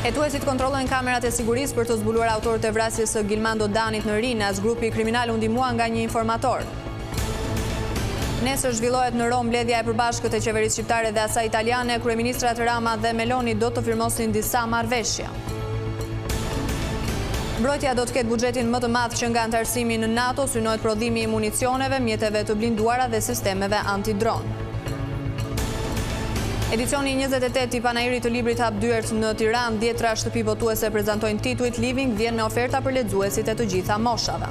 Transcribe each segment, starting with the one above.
Hetuesit kontrollojnë kamerat e sigurisë për të zbuluar autorët e vrasjes së Gilmando Danit në Rinas. Grupi kriminal u ndihmua nga një informator. Nesër zhvillohet në Rom mbledhja e përbashkët e qeverisë shqiptare dhe asaj italiane. Kryeministrat Rama dhe Meloni do të firmosin disa marrëveshje. Mbrojtja do të ketë buxhetin më të madh që nga antarësimi në NATO, synohet prodhimi i municioneve, mjeteve të blinduara dhe sistemeve antidron. Edicioni 28 i panairit të librit Hap Dyert në Tiranë, 10 shtëpi votuese prezantojnë titujt Living, vjen me oferta për lexuesit e të gjitha moshave.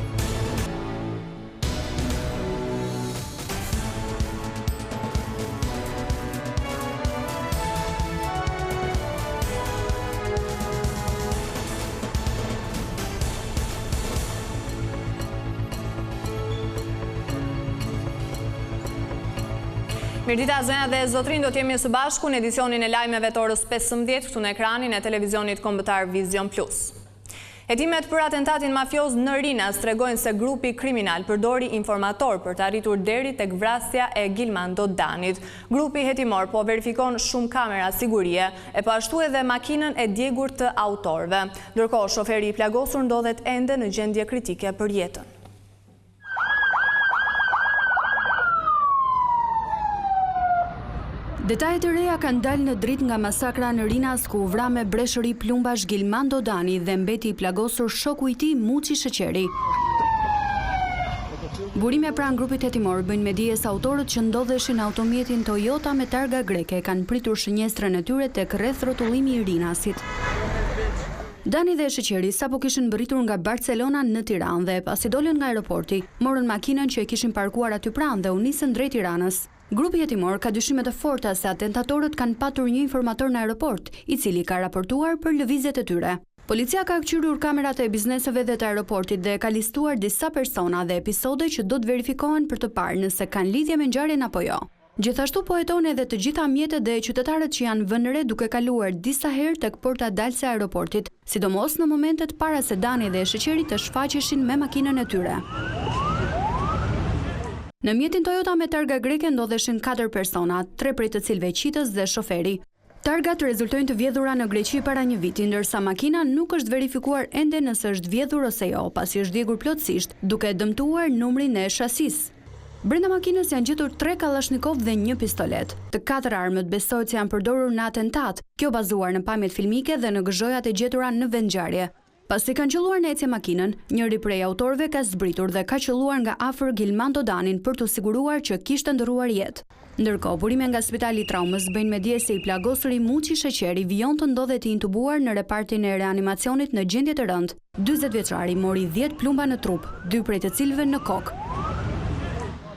Mirdita Zena dhe Zotrin, do t'jemi së bashku në edicionin e lajmeve të orës 15 këtu në ekranin e televizionit kombëtar Vision Plus. Hetimet për atentatin mafioz në Rinas tregojnë se grupi kriminal përdori informator për të arritur deri tek vrasja e Gilmando Danit. Grupi hetimor po verifikon shumë kamera sigurie e po ashtu edhe makinën e djegur të autorëve. Ndërkohë, shoferi i plagosur ndodhet ende në gjendje kritike për jetën. Detajet e reja kanë dalë në dritë nga masakra në Rinas, ku u vra me breshëri plumbash Gilmando Dani dhe mbeti i plagosur shoku i tij Muçi Sheqeri. Burime pranë grupit hetimor bëjnë me dije se autorët që ndodheshin në automjetin Toyota me targa greke kanë pritur shënjestrën e tyre tek rreth rrotullimi i Rinasit. Dani dhe Sheqeri sapo kishin mbërritur nga Barcelona në Tiranë dhe pasi dolën nga aeroporti, morën makinën që e kishin parkuar aty pranë dhe u nisën drejt Tiranës. Grupi hetimor ka dyshime të forta se atentatorët kanë patur një informator në aeroport, i cili ka raportuar për lëvizjet e tyre. Policia ka kthyer kamerat e bizneseve dhe të aeroportit dhe ka listuar disa persona dhe episode që do të verifikohen për të parë nëse kanë lidhje me ngjarjen apo jo. Gjithashtu po heton edhe të gjitha mjetet dhe qytetarët që janë vënë re duke kaluar disa herë tek porta dalëse e aeroportit, sidomos në momentet para se Dani dhe Sheqeri të shfaqeshin me makinën e tyre. Në mjetin Toyota me targa greke ndodheshin 4 persona, 3 prej të cilëve qitës dhe shoferi. Targat rezultojnë të vjedhura në Greqi para një viti, ndërsa makina nuk është verifikuar ende nëse është vjedhur ose jo, pasi është djegur plotësisht, duke dëmtuar numrin e shasis. Brenda makinës janë gjetur 3 kalashnikov dhe 1 pistolet. Të 4 armët besohet se janë përdorur në atentat, kjo bazuar në pamjet filmike dhe në gëzhojat e gjetura në vendngjarje. Pasi kanë qelluar në ecje makinën, njëri prej autorëve ka zbritur dhe ka qelluar nga afër Gilmando Danin për të siguruar që kishte ndërruar jetë. Ndërkohë, burime nga spitali i traumës bëjnë me dije se i plagosuri Muçi Sheqeri vijon të ndodhet i intubuar në repartin e reanimacionit në gjendje të rëndë. 40 vjeçari mori 10 plumba në trup, 2 prej të cilëve në kokë.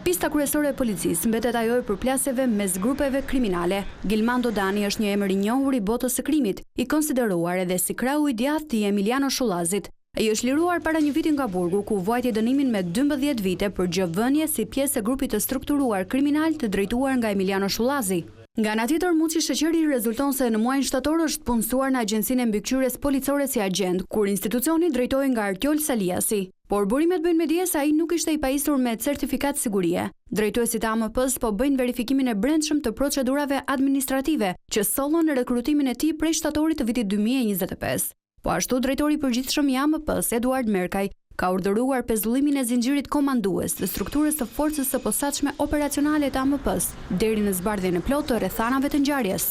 Pista kryesore e policisë mbetet ajo e përplasjeve mes grupeve kriminale. Gilmando Dani është një emër i njohur i botës së krimit, i konsideruar edhe si krau i djathtë i Emiliano Shullazit. Ai është liruar para një viti nga burgu, ku vuajti dënimin me 12 vite për gjëvënie si pjesë e grupit të strukturuar kriminal të drejtuar nga Emiliano Shullazi. Nga ana tjetër, Muçi Sheqeri rezulton se në muajin shtator është punësuar në Agjencinë e Mbikëqyrjes Policore si agent, kur institucioni drejtohej nga Artjol Saliasi. Por burimet bëjnë me dije se ai nuk ishte i pajisur me certifikat sigurie. Drejtuesit e AMP-s po bëjnë verifikimin e brendshëm të procedurave administrative që sollën rekrutimin e tij prej shtatorit të vitit 2025. Po ashtu, drejtori i përgjithshëm i AMP-s, Eduard Merkaj, ka urdhëruar pezullimin e zinxhirit komandues të strukturës së forcës së posaçme operacionale të AMP-s deri në zbardhjen e plotë të rrethanave të ngjarjes.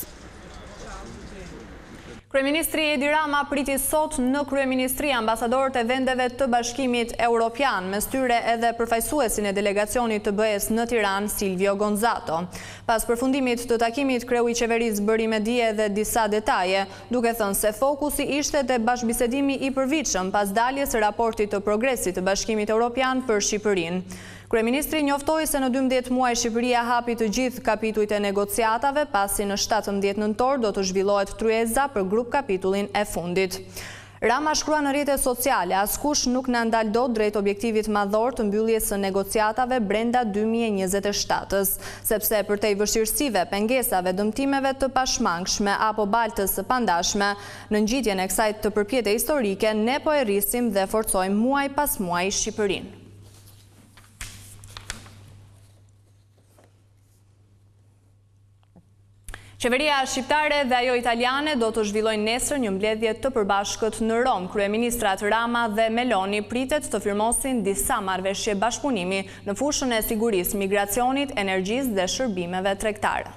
Kryeministri Edi Rama priti sot në kryeministri ambasadorët e vendeve të Bashkimit Evropian, mes tyre edhe përfaqësuesin e delegacionit të BE-s në Tiranë, Silvio Gonzato. Pas përfundimit të takimit, kreu i qeverisë bëri me dije edhe disa detaje, duke thënë se fokusi ishte te bashkëbisedimi i përvitshëm pas daljes së raportit të progresit të Bashkimit Evropian për Shqipërinë. Kryeministri njoftoi se në 12 muaj Shqipëria hapi të gjithë kapitujt e negociatave, pasi në 17 nëntor do të zhvillohet tryeza për grup kapitullin e fundit. Rama shkrua në rrjetet sociale, askush nuk na ndal dot drejt objektivit madhor të mbylljes së negociatave brenda 2027-s, sepse përtej vështirësive, pengesave, dëmtimeve të pashmangshme apo baltës së pandashme, në ngjitjen e kësaj të përpjete historike, ne po e rrisim dhe forcojmë muaj pas muaj Shqipërinë. Qeveria shqiptare dhe ajo italiane do të zhvillojnë nesër një mbledhje të përbashkët në Rom. Kryeministrat Rama dhe Meloni pritet të firmosin disa marrëveshje bashkëpunimi në fushën e sigurisë, migracionit, energjisë dhe shërbimeve tregtare.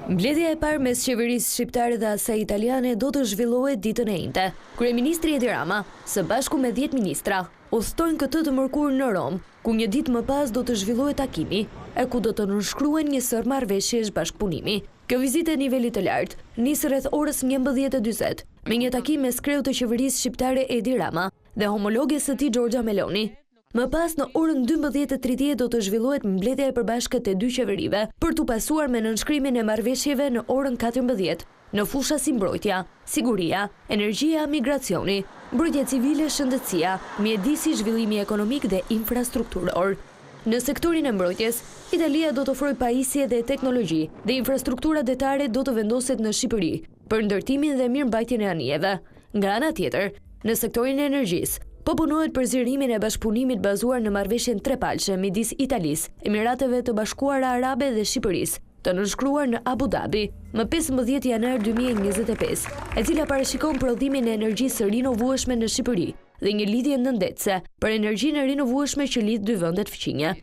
Mbledhja e parë mes qeverisë shqiptare dhe asaj italiane do të zhvillohet ditën e njëjtë. Kryeministri Edi Rama, së bashku me 10 ministra, udhtojnë këtë të mërkurë në Rom, ku një ditë më pas do të zhvillohet takimi, e ku do të nënshkruen një sër marrëveshjesh bashkëpunimi. Kjo vizitë e nivelit të lartë nis rreth orës 11:40 me një takim mes kreut të qeverisë shqiptare Edi Rama dhe homologes së tij Giorgia Meloni. Më pas në orën 12:30 do të zhvillohet mbledhja e përbashkët e dy qeverive për t'u pasuar me nënshkrimin e marrëveshjeve në orën 14 në fusha si mbrojtja, siguria, energjia, migracioni, mbrojtja civile, shëndetësia, mjedisi, zhvillimi ekonomik dhe infrastrukturor. Në sektorin e mbrojtjes, Italia do të ofrojë pajisje dhe teknologji dhe infrastruktura detare do të vendoset në Shqipëri për ndërtimin dhe mirëmbajtjen e anijeve. Nga ana tjetër, në sektorin e energjisë, po punohet për zgjerimin e bashkëpunimit bazuar në marrëveshjen trepalçe midis Italisë, Emirateve të Bashkuara Arabe dhe Shqipërisë, të nënshkruar në Abu Dhabi më 15 janar 2025, e cila parashikon prodhimin e energjisë së rinovueshme në Shqipëri dhe një lidhje nëndetëse për energjinë e rinovueshme që lidh dy vendet fqinje.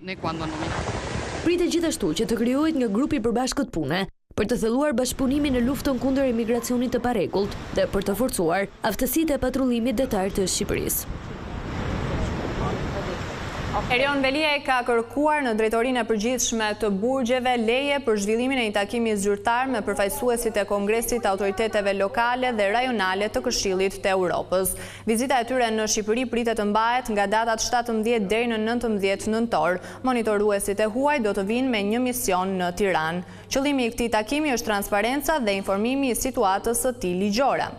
Pritet gjithashtu që të krijohet një grup i përbashkët pune për të thelluar bashkëpunimin në luftën kundër emigracionit të parregullt dhe për të forcuar aftësitë e patrullimit detar të Shqipërisë. Erion Veliaj ka kërkuar në drejtorinë e përgjithshme të burgjeve leje për zhvillimin e një takimi zyrtar me përfaqësuesit e Kongresit të autoriteteve lokale dhe rajonale të Këshillit të Europës. Vizita e tyre në Shqipëri pritet të mbahet nga datat 17 deri në 19 nëntor. Monitoruesit e huaj do të vinë me një mision në Tiranë. Qëllimi i këtij takimi është transparenca dhe informimi i situatës së tij ligjore.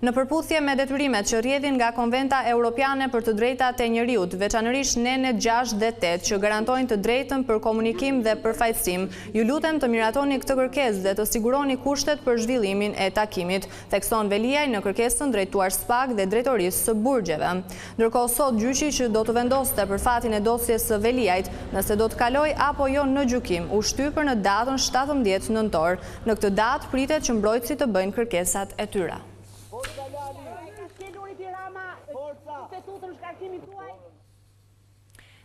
Në përputhje me detyrimet që rrjedhin nga Konventa Europiane për të drejtat e njeriut, veçanërisht nenet 6 dhe 8 që garantojnë të drejtën për komunikim dhe përfaqësim, ju lutem të miratoni këtë kërkesë dhe të siguroni kushtet për zhvillimin e takimit, thekson Veliaj në kërkesën drejtuar SPAK dhe drejtorisë së burgjeve. Ndërkohë sot gjyqi që do të vendoste për fatin e dosjes së Veliajt, nëse do të kaloj apo jo në gjykim, u shtypër në datën 17 nëntor. Në këtë datë pritet që mbrojtësit të bëjnë kërkesat e tyre.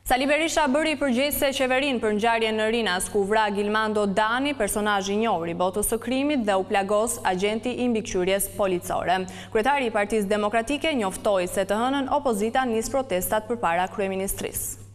Sali Berisha bëri përgjegjëse qeverinë për ngjarjen në Rinas, ku vra Gilmando Dani, personazh i njohur i botës së krimit dhe u plagos agenti i mbikëqyrjes policore. Kryetari i Partisë Demokratike njoftoi se të hënën opozita nis protestat përpara kryeministrisë.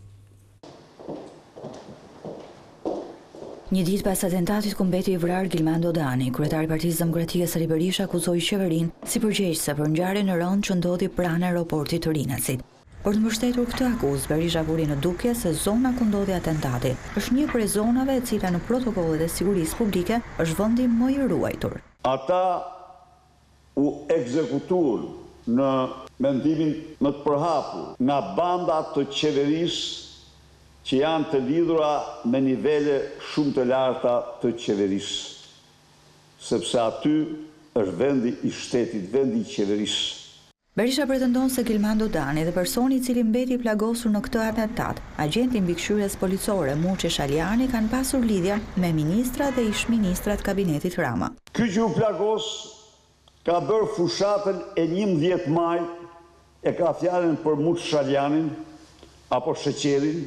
Një ditë pas atentatit ku mbeti i vrarë Gilmando Dani, kryetari i Partisë Demokratike Sali Berisha akuzoi qeverinë si përgjegjëse për ngjarjen në Ron që ndodhi pranë aeroportit të Rinasit. Për të mbështetur këtë akuzë, Berisha vuri në dukje se zona ku ndodhi atentati është një prej zonave e cila në protokollet e sigurisë publike është vendi më i ruajtur. Ata u ekzekutuan në mendimin më të përhapur nga banda të qeverisë që janë të lidhura me nivele shumë të larta të qeverisë, sepse aty është vendi i shtetit, vendi i qeverisë. Berisha pretendon se Gilmando Dani dhe personi i cili mbeti i plagosur në këtë atentat, agenti i mbikëqyrjes policore Muçi Shaliani, kanë pasur lidhje me ministra dhe ish-ministrat kabinetit Rama. Ky që u plagos ka bërë fushatën e 11 maj, e ka fjalën për Muçi Shalianin apo Sheqerin,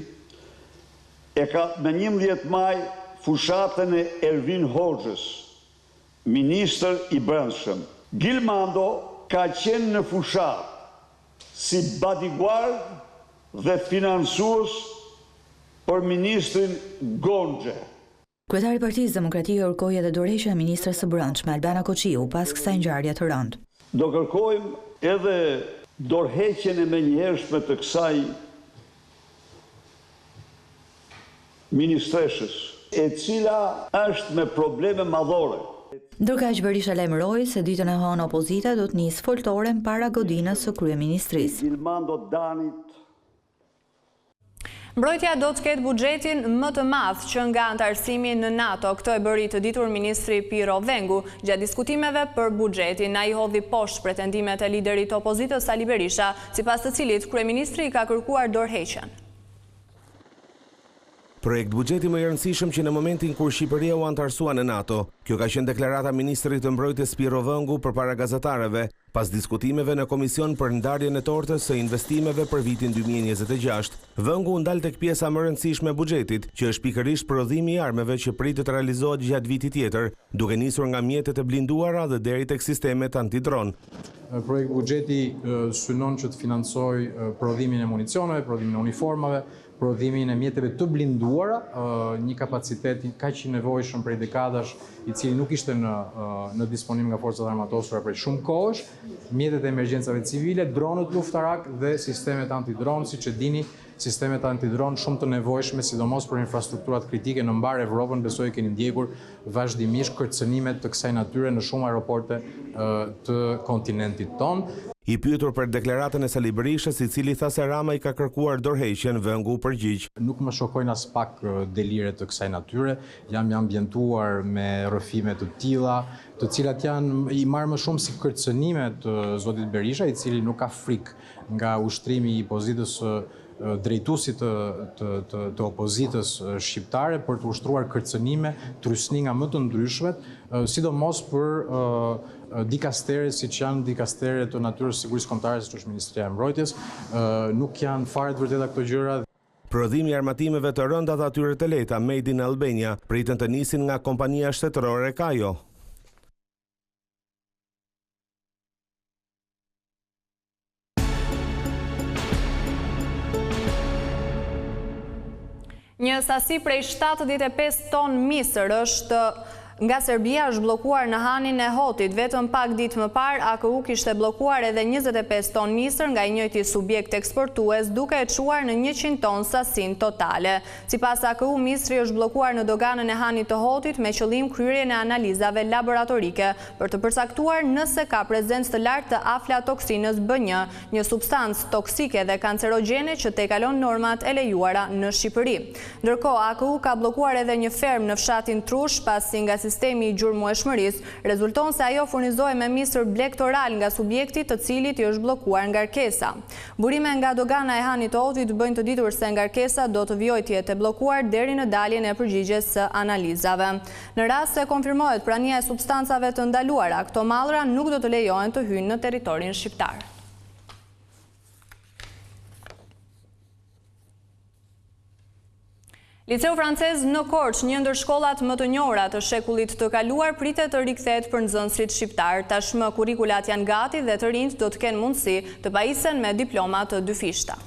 e ka me 11 maj fushatën e Ervin Hoxhës, ministër i brendshëm. Gilmando ka qenë në fushat si bodyguard dhe financues për ministrin Gonxhe. Kryetari i Partisë Demokratike kërkoi edhe dorëheqjen e ministres së brendshme Albana Koçiu pas kësaj ngjarje të rëndë. Do kërkojmë edhe dorëheqjen e menjëhershme të kësaj ministreshës, e cila është me probleme madhore. Ndërkaq Berisha lajmëroi se ditën e hënë opozita do të nisë foltoren para godinës së kryeministrisë. Gilmando Danit. Mbrojtja do të ketë buxhetin më të madh që nga antarësimi në NATO. Këtë e bëri të ditur ministri Piro Vengu gjatë diskutimeve për buxhetin. Ai hodhi poshtë pretendimet e liderit të opozitës Sali Berisha, sipas të cilit kryeministri ka kërkuar dorëheqjen. Projekt buxheti më i rëndësishëm që në momentin kur Shqipëria u anëtarsua në NATO. Kjo ka qenë deklarata ministrit të mbrojtjes Spiro Vëngu përpara gazetarëve, pas diskutimeve në komision për ndarjen e tortës së investimeve për vitin 2026. Vëngu u ndal tek pjesa më e rëndësishme e buxhetit, që është pikërisht prodhimi i armëve që pritet të realizohet gjatë vitit tjetër, duke nisur nga mjetet e blinduara dhe deri tek sistemet antidron. Projekt buxheti synon që të financojë prodhimin e municioneve, prodhimin e uniformave, prodhimin e mjeteve të blinduara, një kapacitet kaq i nevojshëm prej dekadash, i cili nuk ishte në disponim nga forcat armatosura prej shumë kohësh, mjetet e emergjencave civile, dronët luftarak dhe sistemet antidron, siç e dini, sistemet antidron shumë të nevojshme, sidomos për infrastrukturat kritike në mbar Evropën, besoj keni ndjekur vazhdimisht kërcënimet të kësaj natyre në shumë aeroporte të kontinentit tonë. I pyetur për deklaratën e Sali Berishës, i cili tha se Rama i ka kërkuar dorëheqjen, Vëngu përgjigj. Nuk më shokojnë as pak delire të kësaj natyre, jam i ambientuar me rrëfime të tilla, të cilat janë i marrë më shumë si kërcënime të zotit Berisha, i cili nuk ka frikë nga ushtrimi i pozitës drejtuesit të opozitës shqiptare për të ushtruar kërcënime, trysni nga më të ndryshmet, sidomos për dikastere siç janë dikastere të natyrës sigurisë kombëtare, siç është Ministria e Mbrojtjes, nuk janë fare të vërteta këto gjëra. Prodhimi i armatimeve të rënda dhe atyre të lehta Made in Albania pritën të nisin nga kompania shtetërore Kajo. Një sasi prej 75 ton misër nga Serbia është blokuar në hanin e Hotit. Vetëm pak ditë më parë, AKU kishte blokuar edhe 25 ton misër nga i njëjti subjekt eksportues, duke e çuar në 100 ton sasin totale. Sipas AKU, misri është blokuar në doganën e hanit të Hotit me qëllim kryerjen e analizave laboratorike për të përcaktuar nëse ka prezencë të lartë të aflatoksinës B1, një substancë toksike dhe kancerogjene që tekalon normat e lejuara në Shqipëri. Ndërkohë, AKU ka blokuar edhe një fermë në fshatin Trush, pasi nga sistemi i gjurmueshmërisë, rezulton se ajo furnizohej me misër blektoral nga subjekti të cilit i është blokuar ngarkesa. Burime nga dogana e hanit të Hotit bëjnë të ditur se ngarkesa do të vijojë të jetë bllokuar deri në daljen e përgjigjes së analizave. Në rast se konfirmohet prania e substancave të ndaluara, këto mallra nuk do të lejohen të hyjnë në territorin shqiptar. Liceu francez në Korçë, një ndër shkollat më të njohura të shekullit të kaluar, pritet të rikthehet për nxënësit shqiptar. Tashmë kurrikulat janë gati dhe të rinjt do të kenë mundësi të pajisen me diploma të dyfishta.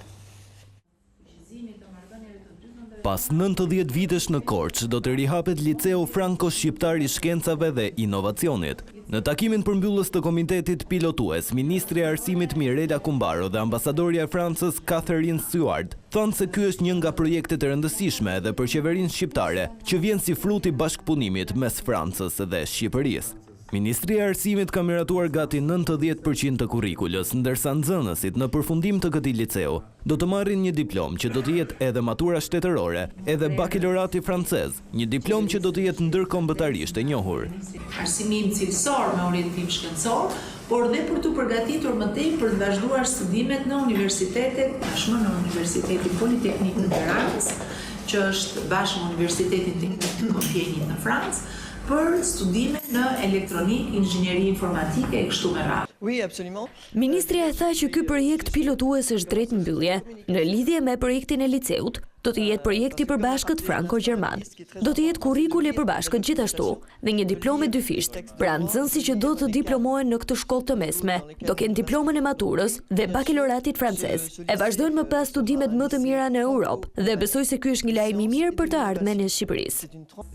Pas 90 vitesh në Korçë, do të rihapet Liceu Franko-Shqiptar i Shkencave dhe Inovacionit. Në takimin përmbyllës të komitetit pilotues, Ministri e Arsimit Mirela Kumbaro dhe ambasadorja e Francës Catherine Stewart thonë se ky është një nga projektet e rëndësishme edhe për qeverinë shqiptare, që vjen si fruti bashkëpunimit mes Francës dhe Shqipërisë. Ministria e Arsimit ka miratuar gati 90% të kurrikulës, ndërsa nxënësit në përfundim të këtij liceu do të marrin një diplom që do të jetë edhe matura shtetërore, edhe bakalorati francez, një diplom që do të jetë ndërkombëtarisht e njohur. Arsimim cilësor me orientim shkencor, por dhe për të përgatitur më tej për të vazhduar studimet në universitetet, tashmë në Universitetin Politeknik të Tiranës, që është bashkë me Universitetin Teknik të Compiègne në Francë, për studime në elektronik, inxhinieri informatike e kështu me radhë. Ministria e tha që ky projekt pilotues është drejt mbyllje. Në lidhje me projektin e liceut, do të jetë projekti i përbashkët franko-gjerman. Do të jetë kurrikule e përbashkët gjithashtu dhe një diplomë dyfisht. Pra nxënësit që do të diplomohen në këtë shkollë të mesme, do kenë diplomën e maturës dhe bakaloratit francez. E vazhdojnë më pas studimet më të mira në Europë dhe besoj se ky është një lajm i mirë për të ardhmen e Shqipërisë.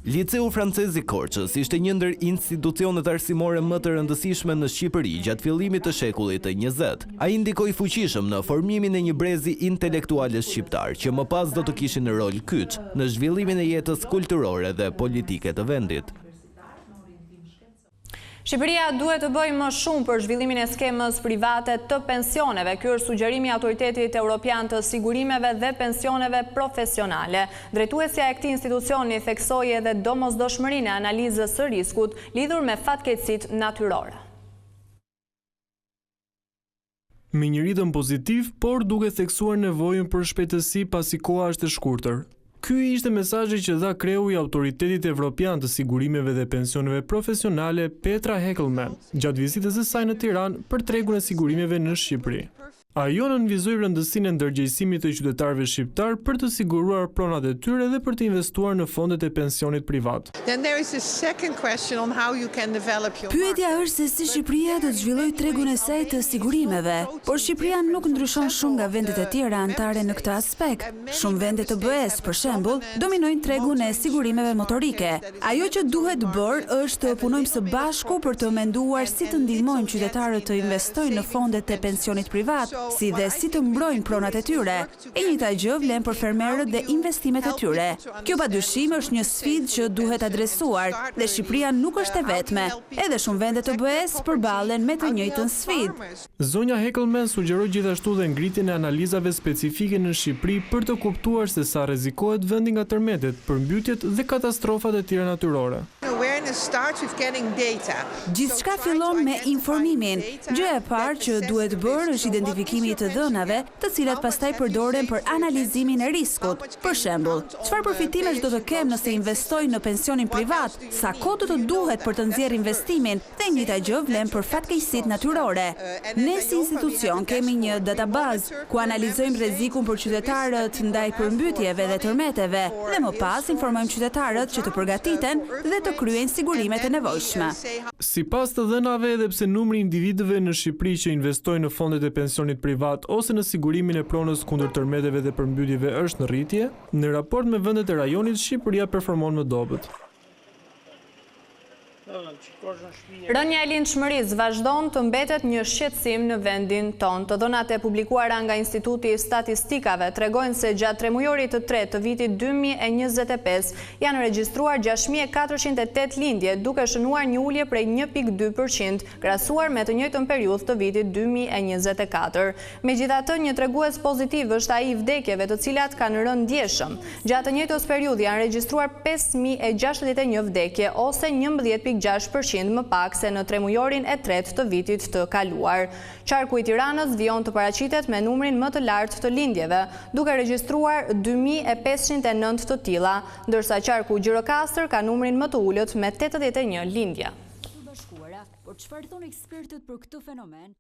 Liceu francez i Korçës ishte një ndër institucionet arsimore më të rëndësishme në Shqipëri gjatë fillimit të shekullit të 20. Ai ndikoi fuqishëm në formimin e një brezi intelektualës shqiptar që më pas do të kishin në rol kyç në zhvillimin e jetës kulturore dhe politike të vendit. Shqipëria duhet të bëjë më shumë për zhvillimin e skemës private të pensioneve. Ky është sugjerimi i Autoritetit Evropian të Sigurimeve dhe Pensioneve Profesionale. Drejtuesja e këtij institucioni theksoi edhe domosdoshmërinë e analizës së riskut lidhur me fatkeqësitë natyrore. Me një ritëm pozitiv, por duke theksuar nevojën për shpejtësi pasi koha është e shkurtër. Ky ishte mesazhi që dha kreu i Autoritetit Evropian të Sigurimeve dhe Pensioneve Profesionale Petra Heckelman gjatë vizitës së saj në Tiranë për tregun e sigurimeve në Shqipëri. Ajo nënvizoi rëndësinë e ndërgjegjësimit të qytetarëve shqiptar për të siguruar pronat e tyre dhe për të investuar në fondet e pensionit privat. Pyetja është se si Shqipëria do të zhvillojë tregun e saj të sigurimeve, por Shqipëria nuk ndryshon shumë nga vendet e tjera anëtare në këtë aspekt. Shumë vende të BE-s, për shembull, dominojnë tregun e sigurimeve motorike. Ajo që duhet bërë është të punojmë së bashku për të menduar si të ndihmojmë qytetarët të investojnë në fondet e pensionit privat, si dhe si të mbrojnë pronat e tyre. E njëjta gjë vlen për fermerët dhe investimet e tyre. Kjo padyshim është një sfidë që duhet adresuar dhe Shqipëria nuk është e vetme. Edhe shumë vende të BE-s përballen me të njëjtën sfidë. Zonja Heckelman sugjeroi gjithashtu dhe ngritjen e analizave specifike në Shqipëri për të kuptuar se sa rrezikohet vendi nga tërmetet, përmbytjet dhe katastrofat e tjera natyrore. Gjithçka fillon me informimin. Gjëja e parë që duhet bërë është identifikimi i të dhënave, të cilat pastaj përdoren për analizimin e riskut. Për shembull, çfarë përfitimesh do të kem nëse investoj në pensionin privat, sa kohë do të duhet për të nxjerrë investimin, dhe njëjta gjë vlen për fatkeqësitë natyrore. Ne si institucion kemi një databazë ku analizojmë rrezikun për qytetarët ndaj përmbytjeve dhe tërmeteve, dhe më pas informojmë qytetarët që të përgatiten dhe të kryejnë sigurimet e nevojshme. Sipas të dhënave, edhe pse numri i individëve në Shqipëri që investojnë në fondet e pensionit privat ose në sigurimin e pronës kundër tërmeteve dhe përmbytjeve është në rritje, në raport me vendet e rajonit Shqipëria performon më dobët. Rënja e lindshmërisë vazhdon të mbetet një shqetësim në vendin tonë. Të dhënat e publikuara nga Instituti i Statistikave tregojnë se gjatë tremujorit të tretë të vitit 2025 janë regjistruar 6.408 lindje, duke shënuar një ulje prej 1.2% krahasuar me të njëjtën periudhë të vitit 2024. Megjithatë, një tregues pozitiv është ai i vdekjeve të cilat kanë rënë ndjeshëm. Gjatë të njëjtës periudhë janë regjistruar 5.061 vdekje ose 11.6% më pak se në tremujorin e tretë të vitit të kaluar. Qarku i Tiranës vijon të paraqitet me numrin më të lartë të lindjeve, duke regjistruar 2.509 të tilla, ndërsa qarku Gjirokastër ka numrin më të ulët me 81 lindje. Por çfarë thonë ekspertët për këtë fenomen?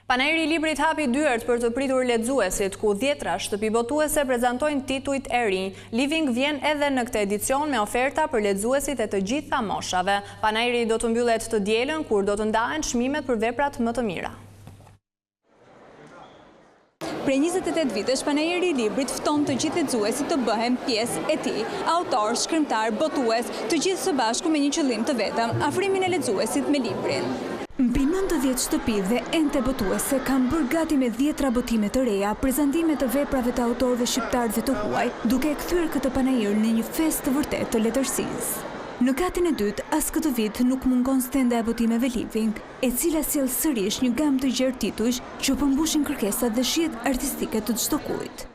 Panajri i librit hapi dyert për të pritur lexuesit, ku 10 shtëpibotuese prezantojnë titujt e rinj. Living vjen edhe në këtë edicion me oferta për lexuesit e të gjitha moshave. Panajri do të mbyllet të dielën, kur do të ndahen çmimet për veprat më të mira. Prej 28 vitesh, Panajri i librit fton të gjithë lexuesit të bëhen pjesë e tij. Autor, shkrimtar, botues, të gjithë së bashku me një qëllim të vetëm, afrimin e lexuesit me librin. Mbi 90 shtëpi dhe ente botuese kanë bërë gati me 10 rabotime të reja, prezantime të veprave të autorëve shqiptarëve të huaj, duke e kthyer këtë panajir në një festë të vërtetë të letërsisë. Në katin e dytë, as këtë vit nuk mungon stenda e botimeve Living, e cila sjell sërish një gamë të gjerë titujsh që përmbushin kërkesat dhe shihet artistike të çdo kujt.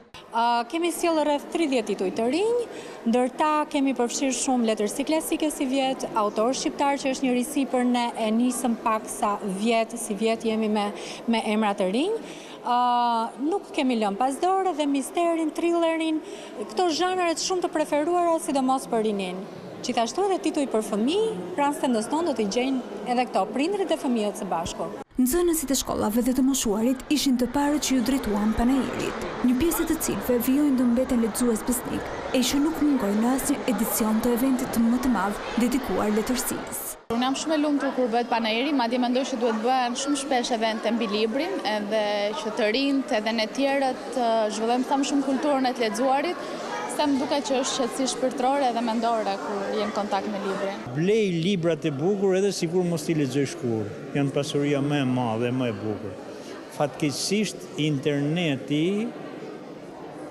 Kemi sjellë rreth 30 tituj të rinj, ndërta kemi përfshirë shumë letërsi klasike si vjet, autor shqiptar që është një risi për ne, e nisëm pak sa vjet, si vjet jemi me emra të rinj. Nuk kemi lënë pas dore dhe misterin, thrillerin, këto zhanret shumë të preferuara sidomos për rinin. Gjithashtu edhe tituj për fëmijë, pranë stendës tonë do t'i gjejnë edhe këto prindrit dhe fëmijët së bashku. Nxënësit e shkollave dhe të moshuarit ishin të parët që ju drejtuan panajirit, një pjesë të cilëve vijojnë të mbeten lexues besnik, e që nuk mungojnë në asnjë edicion të eventit më të madh dedikuar letërsisë. Unë jam shumë e lumtur kur bëhet panajiri, madje mendoj që duhet bëhen shumë shpesh evente mbi librin, edhe që të rinjt edhe ne tjerët zhvillojmë sa më shumë kulturën e të lexuarit. Se më duke që është qetësi shpirtërore edhe mendore kur jem në kontakt me librin. Blej librat e bukur edhe sikur mos t'i lexoj shkurt. Janë pasuria më e madhe, më e bukur. Fatkeqësisht interneti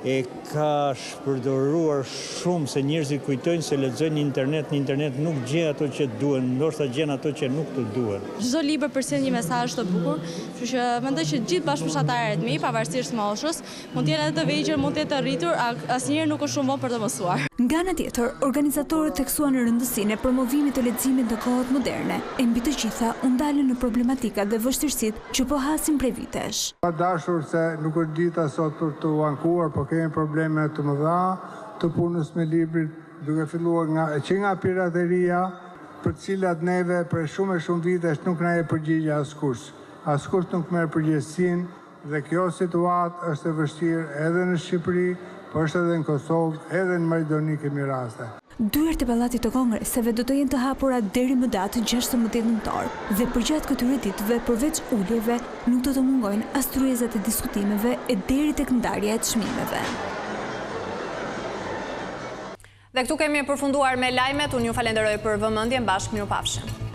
e ka shpërdoruar shumë se njerëzit kujtojnë se lexojnë në internet nuk gjen ato që duhen, ndoshta gjen ato që nuk të duhen. Çdo libër përcjell një mesazh të bukur, kështu që mendoj që gjithë bashkëpunëtarët e mi, pavarësisht moshës, mund të jenë edhe të vegjël, mund të jetë të rritur, asnjëherë nuk është shumë vonë për të mësuar. Nga ana tjetër, organizatorët theksuan rëndësinë e promovimit të leximit në kohët moderne, e mbi të gjitha u ndalën në problematikat dhe vështirësitë që po hasin prej vitesh. Pa dashur se nuk është dita sot për të ankuar, po kemi probleme të mëdha të punës me librit, duke filluar nga pirateria, për cilat neve për shumë vitesh nuk na e përgjigje askush. Askush nuk merr përgjegjësinë dhe kjo situatë është e vështirë edhe në Shqipëri, po është edhe në Kosovë, edhe në Maqedoni kemi raste. Dyert e pallatit të Kongreseve do të jenë të hapura deri më datë 16 nëntor dhe përgjatë këtyre ditëve përveç uljeve nuk do të mungojnë as tryezat e diskutimeve e deri tek ndarja e çmimeve. Dhe këtu kemi përfunduar me lajmet, unë ju falenderoj për vëmendjen, bashkë mirupafshim.